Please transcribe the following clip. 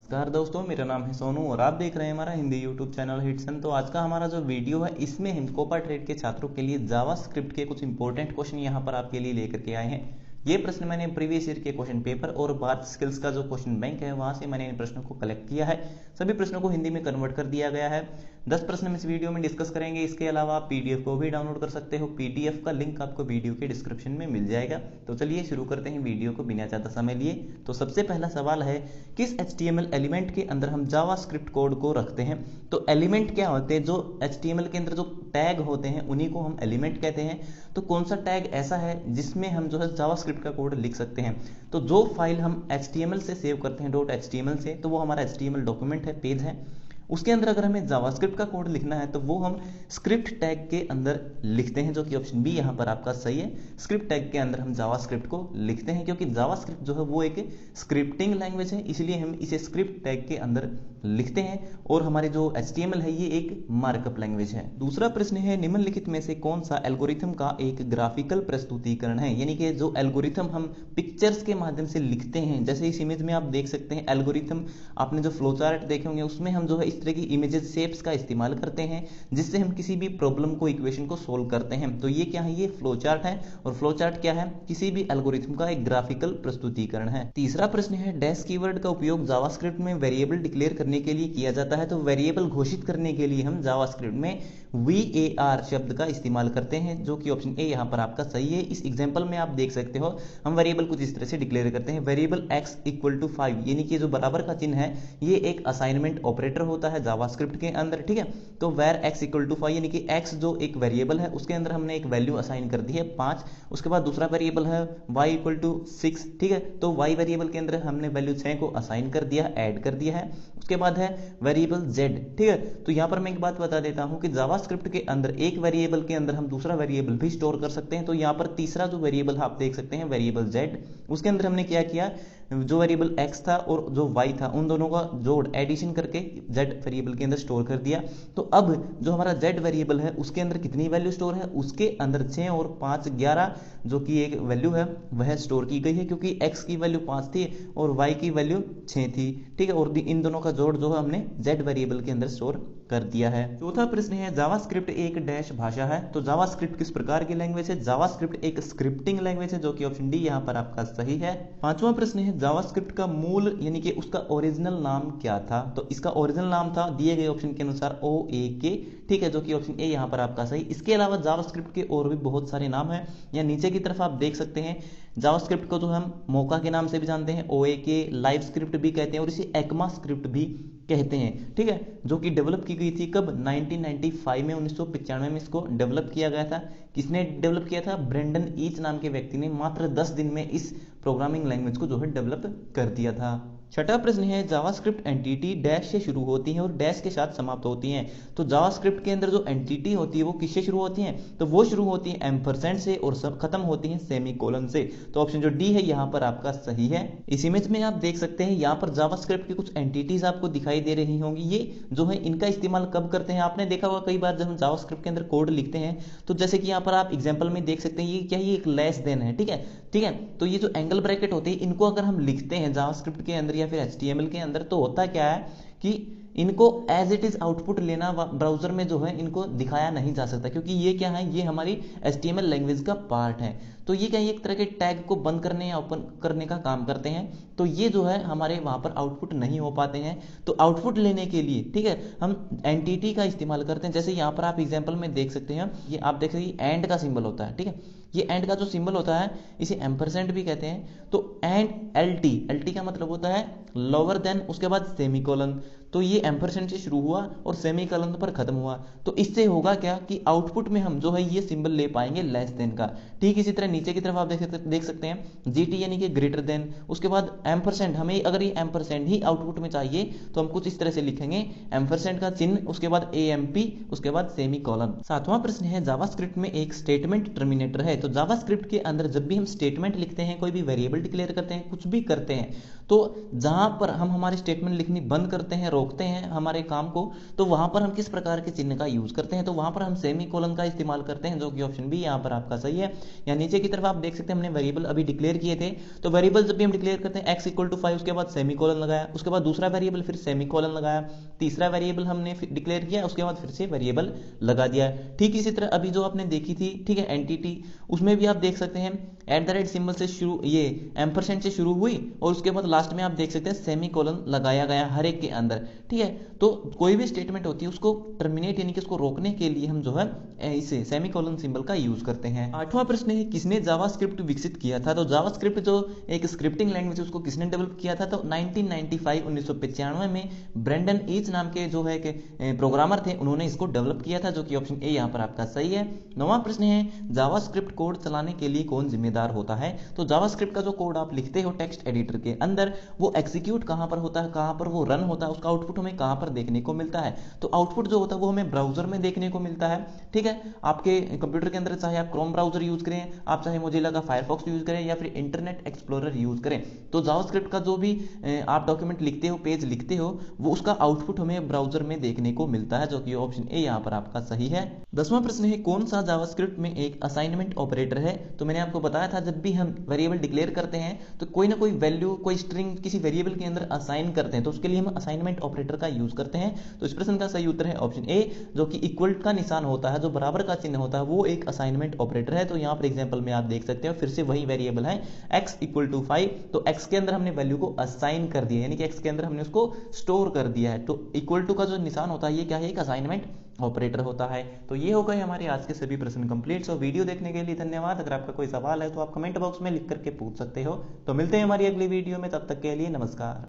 नमस्कार दोस्तों, मेरा नाम है सोनू और आप देख रहे हैं हमारा हिंदी यूट्यूब चैनल हिट्सन। तो आज का हमारा जो वीडियो है इसमें हम कोपा ट्रेड के छात्रों के लिए जावास्क्रिप्ट के कुछ इंपॉर्टेंट क्वेश्चन यहाँ पर आपके लिए लेकर के आए हैं। ये प्रश्न मैंने प्रीवियस ईयर के क्वेश्चन पेपर और भारत स्किल्स का जो क्वेश्चन बैंक है वहां से मैंने इन प्रश्नों को कलेक्ट किया है। सभी प्रश्नों को हिंदी में कन्वर्ट कर दिया गया है। 10 प्रश्न हम इस वीडियो में डिस्कस करेंगे। इसके अलावा आप पीडीएफ को भी डाउनलोड कर सकते हो। पीडीएफ का लिंक आपको वीडियो के डिस्क्रिप्शन में मिल जाएगा। तो चलिए शुरू करते हैं वीडियो को बिना ज्यादा समय लिए। तो सबसे पहला सवाल है, किस HTML एलिमेंट के अंदर हम जावास्क्रिप्ट कोड को रखते हैं? तो एलिमेंट क्या होते हैं? जो HTML के अंदर जो टैग होते हैं उन्हीं को हम एलिमेंट कहते हैं। तो कौन सा टैग ऐसा है जिसमें हम जो है जावास्क्रिप्ट का कोड लिख सकते हैं? तो जो फाइल हम HTML से सेव करते हैं .html से, तो वो हमारा HTML डॉक्यूमेंट है, पेज है। उसके अंदर अगर हमें जावास्क्रिप्ट का कोड लिखना है तो वो हम स्क्रिप्ट टैग के अंदर लिखते हैं, जो कि ऑप्शन बी यहाँ पर आपका सही है। स्क्रिप्ट टैग के अंदर हम जावास्क्रिप्ट को लिखते हैं, क्योंकि जावास्क्रिप्ट जो है वो एक स्क्रिप्टिंग लैंग्वेज है, इसलिए हम इसे स्क्रिप्ट टैग के अंदर लिखते हैं। और हमारे जो HTML है ये एक मार्कअप लैंग्वेज है। दूसरा प्रश्न है, निम्नलिखित में से कौन सा एल्गोरिथम का एक ग्राफिकल प्रस्तुतिकरण है? यानी कि जो एल्गोरिथम हम पिक्चर्स के माध्यम से लिखते हैं, जैसे इस इमेज में आप देख सकते हैं एल्गोरिथम, आपने जो फ्लो चार्ट देखे होंगे उसमें हम जो है इस तरह की इमेजेस शेप्स का इस्तेमाल करते हैं जिससे हम किसी भी प्रॉब्लम को, इक्वेशन को सोल्व करते हैं। तो ये क्या है? ये फ्लो चार्ट है। और फ्लो चार्ट क्या है? किसी भी एल्गोरिथम का एक ग्राफिकल प्रस्तुतिकरण है। तीसरा प्रश्न है, डैश कीवर्ड का उपयोग जावास्क्रिप्ट में वेरिएबल डिक्लेयर करने के लिए किया जाता है। तो वेरिएबल घोषित करने के लिए हम जावास्क्रिप्ट में var शब्द का इस्तेमाल करते हैं, जो कि ऑप्शन ए यहाँ पर आपका सही है। इस एग्जांपल में आप देख सकते हो हम वेरिएबल कुछ इस तरह से डिक्लेयर करते हैं, वेरिएबल x इक्वल टू 5, यानी कि जो बराबर का चिन्ह है ये एक असाइनमेंट ऑपरेटर होता है जावास्क्रिप्ट के अंदर, ठीक है। तो where x इक्वल टू 5 यानी कि x जो एक वेरिएबल है उसके अंदर हमने एक वैल्यू असाइन कर दी है 5। उसके बाद दूसरा वेरिएबल है y इक्वल टू 6, ठीक है। तो y वेरिएबल के अंदर हमने वैल्यू 6 को असाइन कर दिया, ऐड कर दिया है। उसके बाद है वेरिएबल z, ठीक है। तो यहाँ पर मैं एक बात बता देता हूँ कि जावास्क्रिप्ट के अंदर एक वेरिएबल के अंदर हम दूसरा वेरिएबल भी स्टोर कर सकते हैं। तो यहाँ पर तीसरा जो वेरिएबल आप देख सकते हैं वेरिएबल z, उसके अंदर हमने क्या किया, जो वेरिएबल x था और जो y था उन दोनों का जोड़ एडिशन करके z वेरिएबल के अंदर स्टोर कर दिया। तो अब जो हमारा z वेरिएबल है उसके अंदर कितनी वैल्यू स्टोर है? उसके अंदर 6 और 5 11 जो कि एक वैल्यू है वह स्टोर की गई है, क्योंकि x की वैल्यू 5 थी और y की वैल्यू 6 थी, ठीक है। और इन दोनों का जोड़ जो है हमने z वेरिएबल के अंदर स्टोर कर दिया है। चौथा प्रश्न है, जावास्क्रिप्ट एक डैश भाषा है। तो जावास्क्रिप्ट किस प्रकार की लैंग्वेज है? जावास्क्रिप्ट एक स्क्रिप्टिंग लैंग्वेज है, जो कि ऑप्शन डी यहाँ पर आपका सही है। पांचवा प्रश्न है, जावास्क्रिप्ट का मूल यानी कि उसका ओरिजिनल नाम क्या था? तो इसका ओरिजिनल नाम था दिए गए ऑप्शन के अनुसार OAK, ठीक है, जो कि ऑप्शन ए यहाँ पर आपका सही। इसके अलावा जावास्क्रिप्ट के और भी बहुत सारे नाम हैं, या नीचे की तरफ आप देख सकते हैं। जावास्क्रिप्ट को जो हम मोका के नाम से भी जानते हैं, OAK, लाइव स्क्रिप्ट भी कहते हैं और इसे एक्मा स्क्रिप्ट भी कहते हैं, ठीक है, जो कि डेवलप की गई थी कब? 1995 में, 1995 में इसको डेवलप किया गया था। किसने डेवलप किया था? ब्रेंडन ईच नाम के व्यक्ति ने मात्र 10 दिन में इस प्रोग्रामिंग लैंग्वेज को जो है डेवलप कर दिया था। छठा प्रश्न है, जावास्क्रिप्ट एंटिटी डैश से शुरू होती है और डैश के साथ समाप्त होती हैं। तो जावास्क्रिप्ट के अंदर जो एंटिटी होती है वो किससे शुरू होती है? तो वो शुरू होती है एम्परसेंड से और सब खत्म होती है सेमीकोलन से। तो ऑप्शन जो डी है यहाँ पर आपका सही है। इस इमेज में आप देख सकते हैं यहाँ पर जावास्क्रिप्ट की कुछ एंटिटीज आपको दिखाई दे रही होंगी। ये जो है इनका इस्तेमाल कब करते हैं? आपने देखा होगा कई बार जब हम जावास्क्रिप्ट के अंदर कोड लिखते हैं, तो जैसे कि यहाँ पर आप एग्जाम्पल में देख सकते हैं ये क्या, ये एक लेस देन है, ठीक है, ठीक है। तो ये जो एंगल ब्रैकेट होते हैं इनको अगर हम लिखते हैं जावास्क्रिप्ट के अंदर या फिर HTML के अंदर, तो होता क्या है कि इनको एज इट इज आउटपुट लेना ब्राउजर में जो है इनको दिखाया नहीं जा सकता, क्योंकि ये क्या है, ये हमारी HTML लैंग्वेज का पार्ट है। तो ये क्या, एक तरह के टैग को बंद करने या ओपन करने का काम करते हैं। तो ये जो है हमारे वहां पर आउटपुट नहीं हो पाते हैं। तो आउटपुट लेने के लिए, ठीक है, हम एंटिटी का इस्तेमाल करते हैं। जैसे यहाँ पर आप एग्जाम्पल में देख सकते हैं, ये आप देख सकते हैं एंड का सिंबल होता है, ठीक है। ये एंड का जो सिंबल होता है इसे एम्परसेंड भी कहते हैं। तो एंड LT का मतलब होता है लोअर देन, उसके बाद सेमीकोलन। तो ये एम्परसेंड से शुरू हुआ और सेमीकोलन पर खत्म हुआ। तो इससे होगा क्या कि आउटपुट में हम जो है ये सिंबल ले पाएंगे लेस देन का। ठीक इसी तरह नीचे की तरफ आप देख सकते हैं GT यानी कि ग्रेटर देन, उसके बाद एम्परसेंड। हमें अगर ये एम्परसेंड ही आउटपुट में चाहिए तो हम कुछ इस तरह से लिखेंगे, एम्परसेंड का चिन्ह, उसके बाद AMP, उसके बाद सेमीकोलन। सातवां प्रश्न है, जावास्क्रिप्ट में एक स्टेटमेंट टर्मिनेटर है। तो जावास्क्रिप्ट के अंदर जब भी हम स्टेटमेंट लिखते हैं, कोई भी वेरिएबल डिक्लेयर करते हैं, कुछ भी करते हैं, तो जहां पर हम हमारी स्टेटमेंट लिखनी बंद करते हैं, रोकते हैं हमारे काम को, तो वहां पर हम किस प्रकार के चिन्ह का यूज करते हैं, तो वहां पर हम सेमी कोलन का इस्तेमाल करते हैं, जो कि ऑप्शन बी यहां पर आपका सही है। या नीचे की तरफ आप देख सकते हैं हमने वेरिएबल अभी डिक्लेयर किए थे, तो वेरिएबल जब भी हम डिक्लेयर करते हैं x इक्वल टू 5, उसके बाद सेमी कोलन लगाया, उसके बाद दूसरा वेरिएबल फिर सेमी कोलन लगाया, तीसरा वेरिएबल हमने डिक्लेयर किया, उसके बाद फिर से वेरिएबल लगा दिया। ठीक इसी तरह अभी जो आपने देखी थी, ठीक है, एंटिटी, उसमें भी आप देख सकते हैं एट द रेट सिंबल से शुरू, ये एम्परसेंड से शुरू हुई और उसके बाद लास्ट में आप देख सकते हैं सेमी कोलन लगाया गया हर एक के अंदर। ठीक है, तो कोई भी स्टेटमेंट होती है उसको टर्मिनेट यानी कि उसको रोकने के लिए हम जो है इसे सेमी कोलन सिंबल का यूज करते हैं। आठवां प्रश्न है किसने जावास्क्रिप्ट विकसित किया था, तो जावास्क्रिप्ट जो एक स्क्रिप्टिंग लैंग्वेज उसको किसने डेवलप किया था, तो 1995 में ब्रेंडन ईच नाम के जो है प्रोग्रामर थे, उन्होंने इसको डेवलप किया था, जो कि ऑप्शन ए यहां पर आपका सही है। नौवां प्रश्न है जावास्क्रिप्ट कोड चलाने के लिए कौन जिम्मेदार होता है, तो जावास्क्रिप्ट का जो कोड आप लिखते हो टेक्स्ट एडिटर के अंदर, वो एग्जीक्यूट कहां पर होता है, कहां पर वो रन होता है, उसका आउटपुट हमें कहां पर देखने को मिलता है, तो आउटपुट जो होता है वो हमें ब्राउजर में देखने को मिलता है। ठीक है, आपके कंप्यूटर के अंदर चाहे आप क्रोम ब्राउजर यूज करें, आप चाहे मोजिला का फायरफॉक्स यूज करें या फिर इंटरनेट एक्सप्लोरर यूज करें, तो जावास्क्रिप्ट का जो भी आप डॉक्यूमेंट लिखते हो, पेज लिखते हो, वो उसका आउटपुट हमें ब्राउजर में देखने को मिलता है, जो कि ऑप्शन ए यहां पर आपका सही है। 10वां प्रश्न है कौन सा जावास्क्रिप्ट में एक असाइनमेंट ऑपरेटर है, तो मैंने आपको बताया था जब भी हम वेरिएबल डिक्लेयर करते हैं तो कोई ना कोई वैल्यू, कोई स्ट्रिंग किसी वेरिएबल के अंदर असाइन करते हैं, तो उसके लिए हम असाइनमेंट ऑपरेटर का यूज करते हैं। तो इस प्रश्न का सही उत्तर है ऑप्शन ए, जो कि इक्वल का निशान होता है, जो बराबर का चिन्ह होता है, वो एक असाइनमेंट ऑपरेटर है। तो यहाँ पर एग्जाम्पल में आप देख सकते हो फिर से वही वेरिएबल है x इक्वल टू 5, तो x के अंदर हमने वैल्यू को असाइन कर दिया, यानी कि x के अंदर हमने उसको स्टोर कर दिया है। तो इक्वल टू का जो निशान होता है ये क्या है, एक असाइनमेंट ऑपरेटर होता है। तो ये हो गए हमारे आज के सभी प्रश्न कंप्लीट। सो वीडियो देखने के लिए धन्यवाद। अगर आपका कोई सवाल है तो आप कमेंट बॉक्स में लिख करके पूछ सकते हो। तो मिलते हैं हमारी अगली वीडियो में, तब तक के लिए नमस्कार।